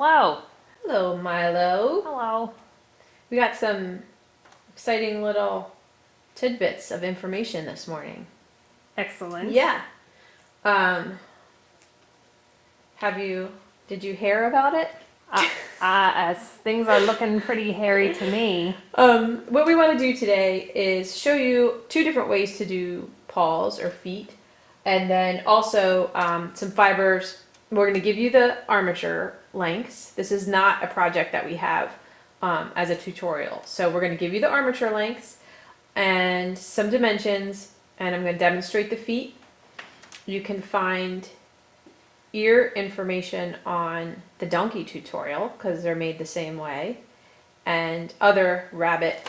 Hello. Hello, Milo. Hello. We got some exciting little tidbits of information this morning. Excellent. Yeah. Um, did you hear about it? As things are looking pretty hairy to me. What we want to do today is show you two different ways to do paws or feet, and then also some fibers. We're going to give you the armature lengths. This is not a project that we have as a tutorial. So we're going to give you the armature lengths and some dimensions, and I'm going to demonstrate the feet. You can find ear information on the donkey tutorial because they're made the same way, and other rabbit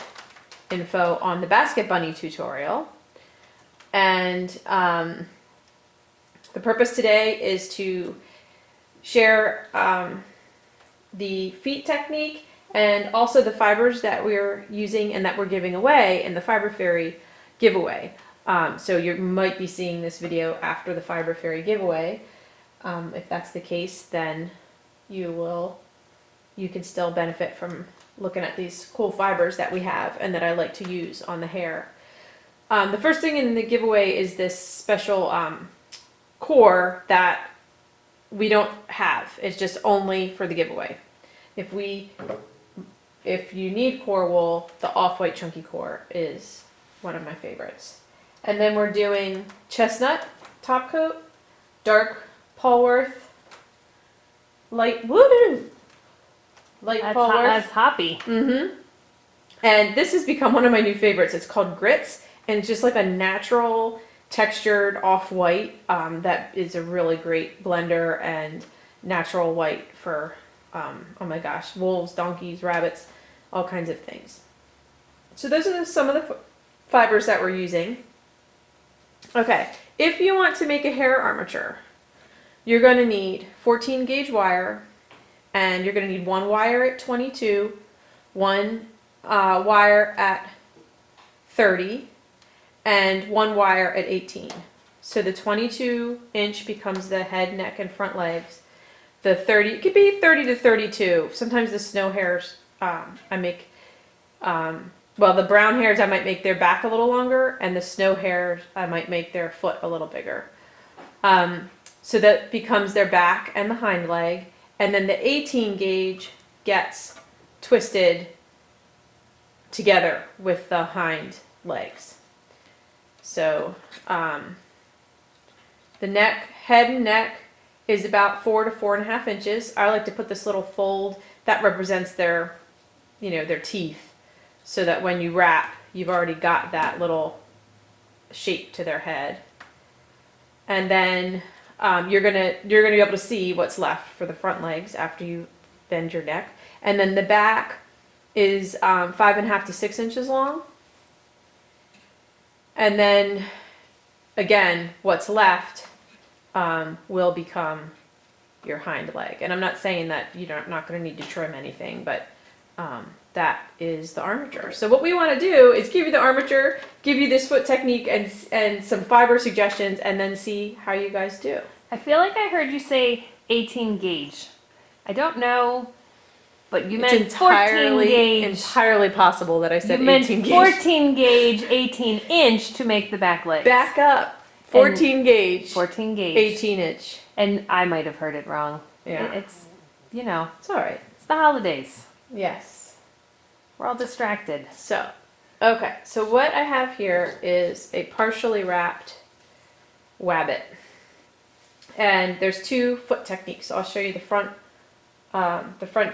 info on the basket bunny tutorial. And the purpose today is to share the feet technique and also the fibers that we're using and that we're giving away in the Fiber Fairy giveaway. So you might be seeing this video after the Fiber Fairy giveaway. If that's the case, then you can still benefit from looking at these cool fibers that we have and that I like to use on the hair. The first thing in the giveaway is this special core that we don't have. It's just only for the giveaway. If you need core wool, the off-white chunky core is one of my favorites. And then we're doing chestnut top coat, dark Polworth, light Polworth. That's hoppy. And this has become one of my new favorites. It's called Grits, and it's just like a natural textured off-white that is a really great blender and natural white for, oh my gosh, wolves, donkeys, rabbits, all kinds of things. So those are some of the fibers that we're using. Okay, if you want to make a hair armature, you're going to need 14 gauge wire, and you're going to need one wire at 22, one wire at 30, and one wire at 18. So the 22 inch becomes the head, neck, and front legs. The 30, it could be 30 to 32. Sometimes the snow hairs, I make, well, the brown hairs, I might make their back a little longer, and the snow hairs, I might make their foot a little bigger. So that becomes their back and the hind leg. And then the 18 gauge gets twisted together with the hind legs. So the head and neck is about 4 to 4.5 inches. I like to put this little fold that represents their teeth, so that when you wrap, you've already got that little shape to their head. And then you're gonna be able to see what's left for the front legs after you bend your neck. And then the back is 5.5 to 6 inches long. And then again, what's left will become your hind leg. And I'm not saying that you're not going to need to trim anything, but that is the armature. So what we want to do is give you the armature, give you this foot technique and some fiber suggestions, and then see how you guys do. I feel like I heard you say 18 gauge. I don't know, but you meant 14 gauge. Entirely possible that I said you 18 meant gauge. 14 gauge, 18 inch to make the back legs. Back up. 14 gauge. 14 gauge. 18 inch. And I might have heard it wrong. Yeah. It's It's all right. It's the holidays. Yes. We're all distracted. So, okay. So what I have here is a partially wrapped wabbit. And there's two foot techniques. So I'll show you the front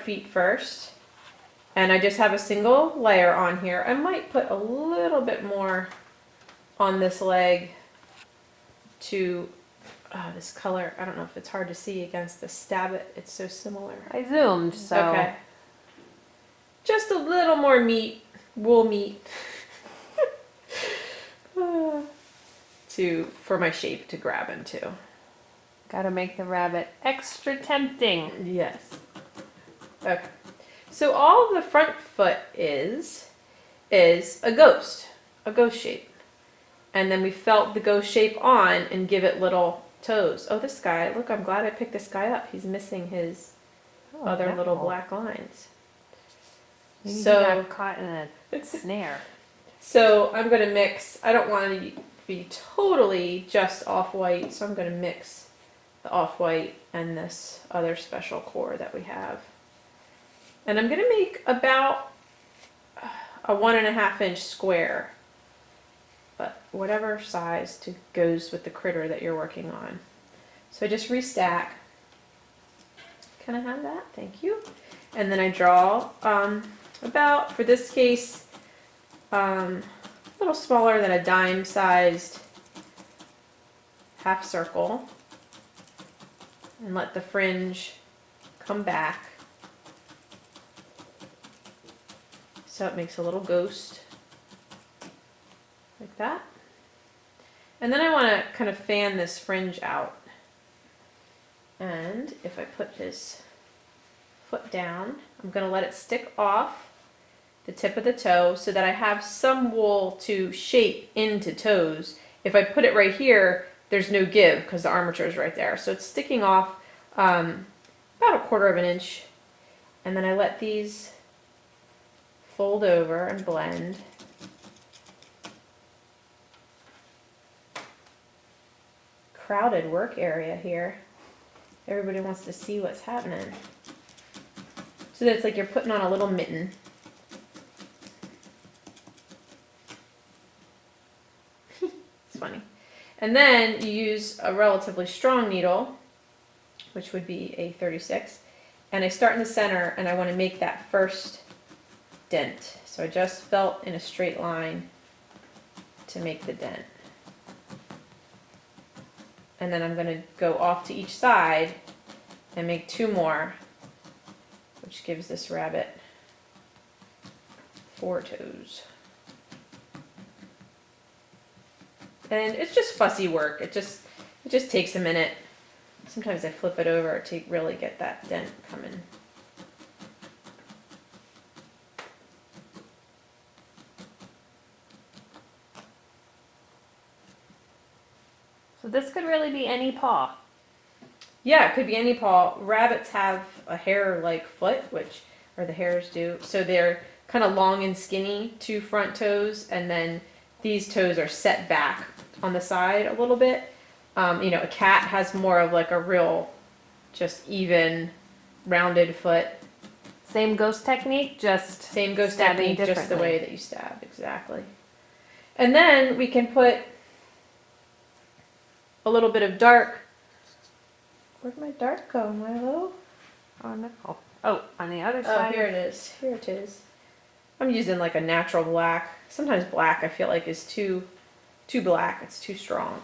feet first. And I just have a single layer on here. I might put a little bit more on this leg to this color. I don't know if it's hard to see against the Stab-It. It's so similar. I zoomed, so. Okay. Just a little more meat, wool meat, for my shape to grab into. Gotta make the rabbit extra tempting. Yes. Okay. So all the front foot is a ghost shape. And then we felt the ghost shape on and give it little toes. Oh, this guy, look, I'm glad I picked this guy up. He's missing his other no. little black lines. Maybe So- you got caught in a snare. So I'm going to mix, I don't want it to be totally just off-white, so I'm going to mix the off-white and this other special core that we have. And I'm going to make about a 1.5 inch square, but whatever size goes with the critter that you're working on. So I just restack. Can I have that? Thank you. And then I draw about, for this case, a little smaller than a dime-sized half circle, and let the fringe come back. So it makes a little ghost, like that. And then I want to kind of fan this fringe out. And if I put his foot down, I'm going to let it stick off the tip of the toe so that I have some wool to shape into toes. If I put it right here, there's no give because the armature is right there. So it's sticking off about 1/4 inch. And then I let these fold over and blend. Crowded work area here. Everybody wants to see what's happening. So that it's like you're putting on a little mitten. It's funny. And then you use a relatively strong needle, which would be a 36. And I start in the center and I want to make that first dent. So I just felt in a straight line to make the dent. And then I'm going to go off to each side and make 2 more, which gives this rabbit 4 toes. And it's just fussy work. It just takes a minute. Sometimes I flip it over to really get that dent coming. So this could really be any paw. Yeah, it could be any paw. Rabbits have a hare-like foot, or the hares do. So they're kind of long and skinny, 2 front toes, and then these toes are set back on the side a little bit. A cat has more of like a real, just even, rounded foot. Same ghost technique, just Same ghost stabbing technique, just the differently. way that you stab, exactly. And then we can put a little bit of dark. Where'd my dark go, Milo? Oh no. Oh, on the other Oh, side. here it is. Here it is. I'm using like a natural black. Sometimes black I feel like is too black. It's too strong.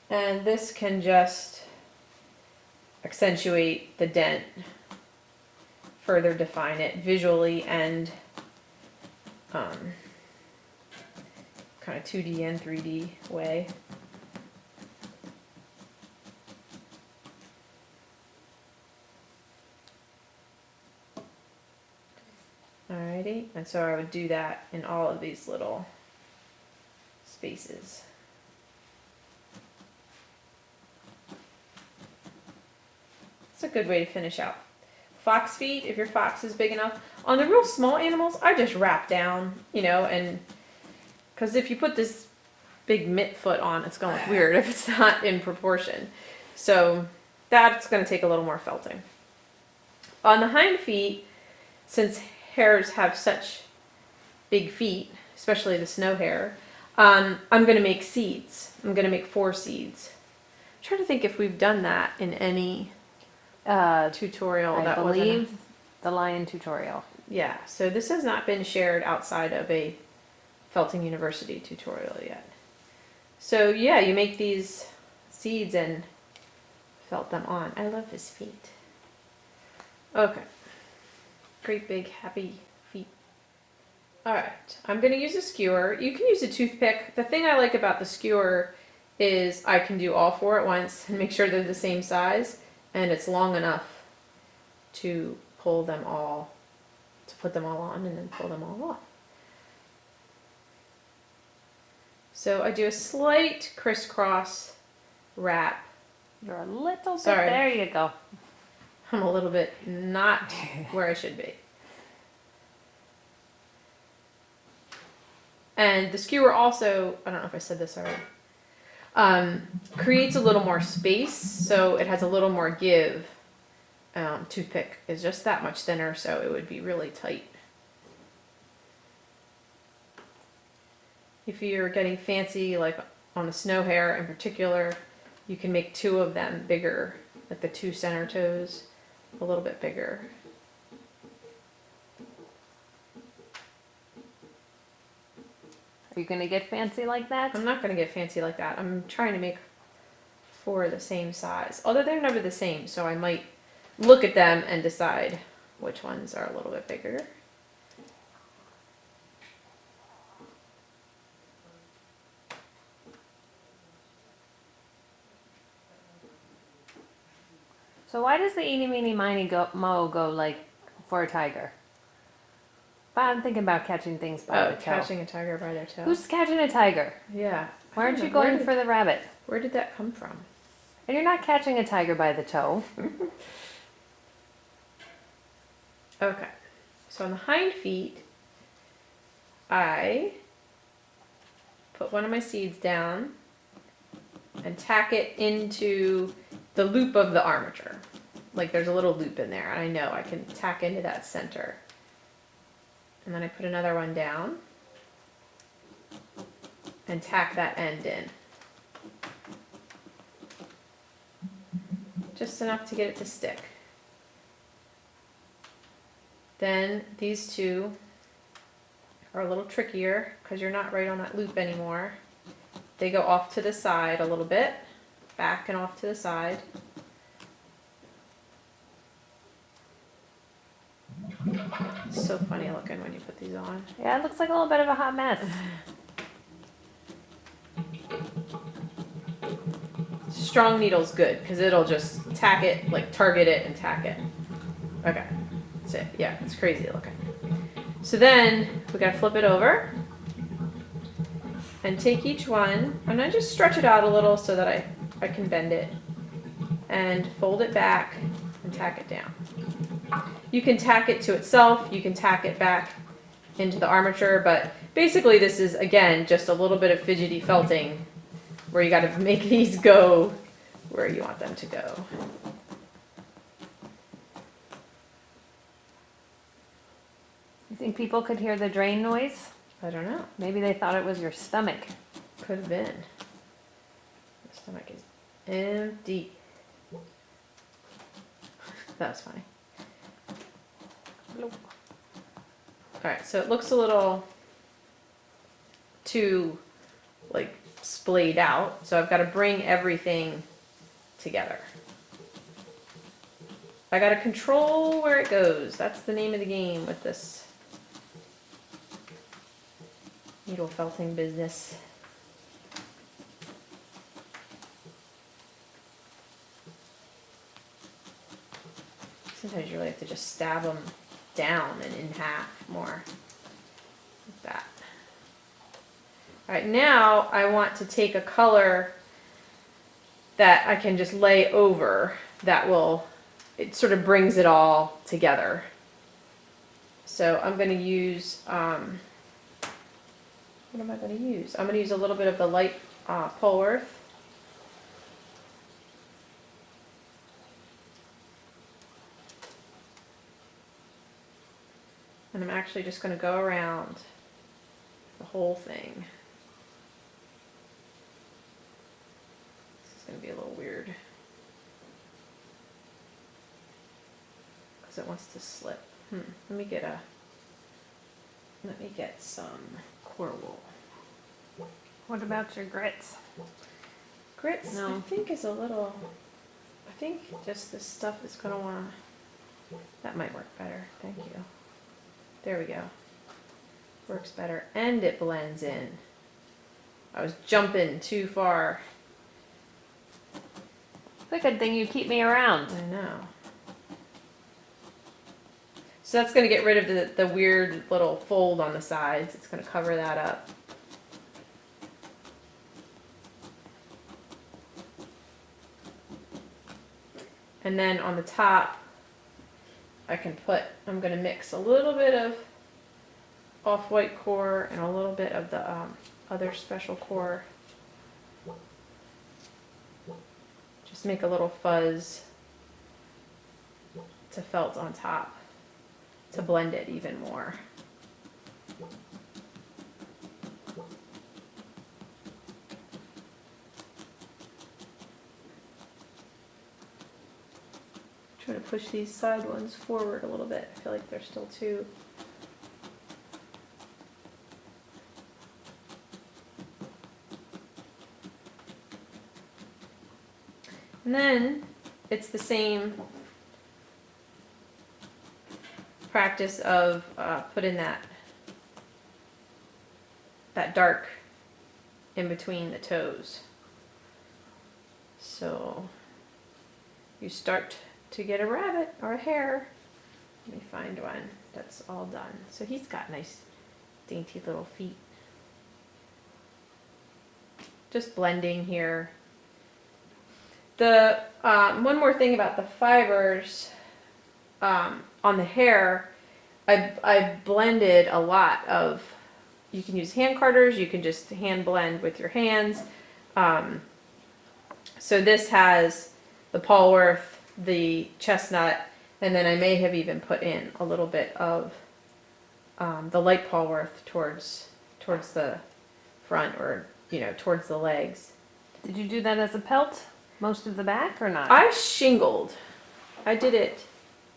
And this can just accentuate the dent, further define it visually and kind of 2D and 3D way. Alrighty, and so I would do that in all of these little spaces. It's a good way to finish out. Fox feet, if your fox is big enough. On the real small animals, I just wrap down, and because if you put this big mitt foot on, it's going to look weird if it's not in proportion. So that's going to take a little more felting. On the hind feet, since hares have such big feet, especially the snow hare, I'm going to make seeds. I'm going to make 4 seeds. I'm trying to think if we've done that in any tutorial. I that believe wasn't the lion tutorial. yeah, so this has not been shared outside of a Felting University tutorial yet. So yeah, you make these seeds and felt them on. I love his feet. Okay. Great big happy feet. Alright, I'm going to use a skewer. You can use a toothpick. The thing I like about the skewer is I can do all 4 at once and make sure they're the same size, and it's long enough to pull them all, to put them all on and then pull them all off. So I do a slight crisscross wrap. You're a little bit, Sorry. there you go. I'm a little bit not where I should be. And the skewer also, I don't know if I said this already, creates a little more space, so it has a little more give. Toothpick is just that much thinner, so it would be really tight. If you're getting fancy, like on the snow hare in particular, you can make two of them bigger, like the two center toes, a little bit bigger. Are you gonna get fancy like that? I'm not going to get fancy like that. I'm trying to make 4 the same size. Although they're never the same, so I might look at them and decide which ones are a little bit bigger. So why does the eeny meeny miny mo go like for a tiger? But I'm thinking about catching things by the toe. Catching a tiger by their toe. Who's catching a tiger? Yeah. Why aren't you going for the rabbit? Where did that come from? And you're not catching a tiger by the toe. Okay. So on the hind feet, I put one of my seeds down and tack it into the loop of the armature. Like there's a little loop in there, and I know I can tack into that center. And then I put another one down and tack that end in. Just enough to get it to stick. Then these two are a little trickier because you're not right on that loop anymore. They go off to the side a little bit, back and off to the side. So funny looking when you put these on. Yeah, it looks like a little bit of a hot mess. Strong needle's good because it'll just tack it, like target it and tack it. Okay, that's it. Yeah, it's crazy looking. So then we gotta flip it over and take each one, and I just stretch it out a little so that I can bend it, and fold it back and tack it down. You can tack it to itself, you can tack it back into the armature, but basically this is, again, just a little bit of fidgety felting where you got to make these go where you want them to go. You think people could hear the drain noise? I don't know. Maybe they thought it was your stomach. Could have been. My stomach is empty. That was funny. Alright, so it looks a little too, like, splayed out. So I've got to bring everything together. I got to control where it goes. That's the name of the game with this needle felting business. Sometimes you really have to just stab them down and in half more. Like that. Alright, now I want to take a color that I can just lay over that will, it sort of brings it all together. So I'm going to use, what am I going to use? I'm going to use a little bit of the light Polworth. And I'm actually just going to go around the whole thing. This is going to be a little weird because it wants to slip. Let me get some core wool. What about your grits? Grits, No. I think is a little, I think just this stuff is going to want to, that might work better. Thank you. There we go. Works better. And it blends in. I was jumping too far. It's a good thing you keep me around. I know. So that's going to get rid of the weird little fold on the sides. It's going to cover that up. And then on the top, I'm gonna mix a little bit of off-white core and a little bit of the other special core. Just make a little fuzz to felt on top to blend it even more. Try to push these side ones forward a little bit. I feel like they're still too. And then it's the same practice of put in that dark in between the toes. So you start to get a rabbit or a hare. Let me find one that's all done. So he's got nice dainty little feet. Just blending here. The one more thing about the fibers on the hair, I blended a lot of, you can use hand carders, you can just hand blend with your hands. So this has the Polworth, the chestnut, and then I may have even put in a little bit of the light Polworth towards the front, or towards the legs. Did you do that as a pelt most of the back or not? I shingled. I did it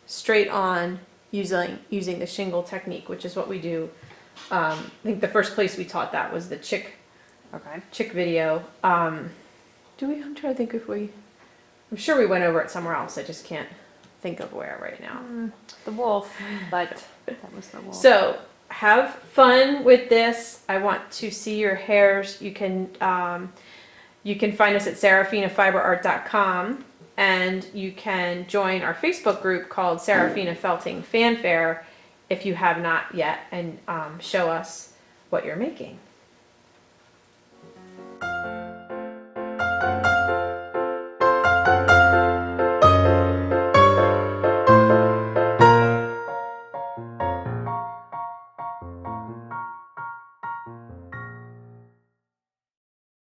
straight on using the shingle technique, which is what we do. I think the first place we taught that was the chick video. I'm trying to think if I'm sure we went over it somewhere else. I just can't think of where right now. The wolf, but that was the wolf. So have fun with this. I want to see your hairs. You can find us at SarafinaFiberArt.com, and you can join our Facebook group called Sarafina Felting Fanfare if you have not yet, and show us what you're making.